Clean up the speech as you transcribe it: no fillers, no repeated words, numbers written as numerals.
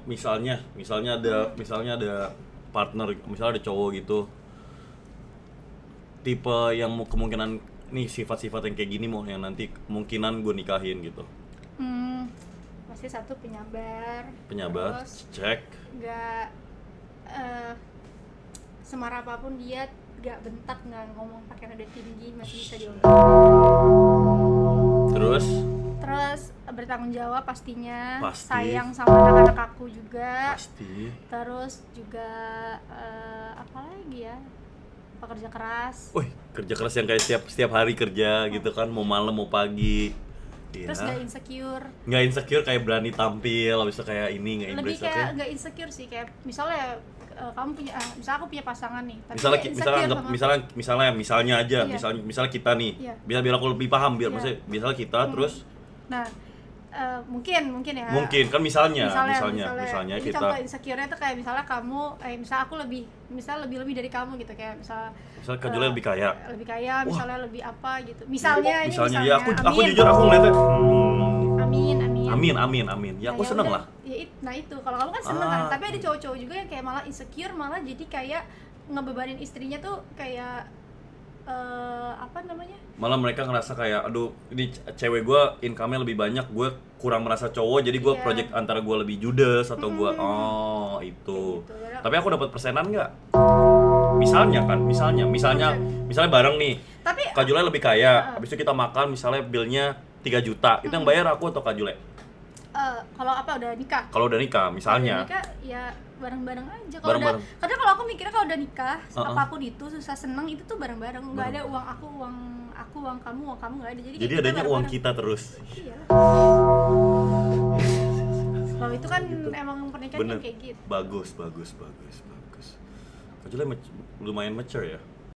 misalnya ada partner, misalnya ada cowok gitu, tipe yang mau kemungkinan nih sifat-sifat yang kayak gini mau yang nanti kemungkinan gue nikahin gitu. Pasti satu penyabar, terus cek, nggak semarah apapun dia nggak bentak, nggak ngomong pakai nada tinggi, masih bisa diomongin. Terus bertanggung jawab pastinya. Pasti. Sayang sama anak-anak aku juga. Pasti. Terus juga apa lagi ya, pekerja keras. Kerja keras yang kayak setiap hari kerja gitu kan, mau malam mau pagi. Terus Iya. nggak insecure Kayak berani tampil, habis itu kayak ini nggak lebih impress, kayak oke? nggak insecure sih, kayak misalnya kamu punya misalnya aku punya pasangan nih, tapi Misalnya dia misalnya insecure anggap sama misalnya aja, Iya. misalnya kita nih. Iya. Biar aku lebih paham, Iya. maksudnya misalnya kita terus nah mungkin ya, mungkin kan misalnya jadi kita contoh insecure-nya tuh kayak misalnya kamu misal aku lebih dari kamu gitu, kayak misalnya Kak Julia lebih kaya. Misalnya lebih apa gitu, misalnya Ya aku jujur aku ngeliatnya amin. Ya aku Nah, seneng udah. lah. Nah itu kalau kamu kan seneng kan, tapi ada cowok-cowok juga yang kayak malah insecure, malah jadi kayak ngebebanin istrinya tuh kayak apa namanya, Malah mereka ngerasa kayak aduh ini cewek gue income-nya lebih banyak, gue kurang merasa cowok, jadi gue Iya. project antara gue lebih judes atau gue itu. Kayak gitu. Tapi aku dapat persenan nggak? Misalnya bareng nih, tapi Kak Julia lebih kaya, habis itu kita makan misalnya billnya 3 juta, itu yang bayar aku atau Kak Julia? kalau udah nikah, Kalau udah nikah misalnya. udah nikah ya bareng-bareng aja. Bareng-bareng. Karena kalau aku mikirnya kalau udah nikah, apapun itu susah seneng itu tuh bareng-bareng, nggak ada uang kamu nggak ada. Jadi Jadi kita adanya uang bareng-bareng. kita terus. Iya. Kalau itu kan emang pernikahan Bener. kayak gitu. Bagus. Kak Julia lumayan mature ya.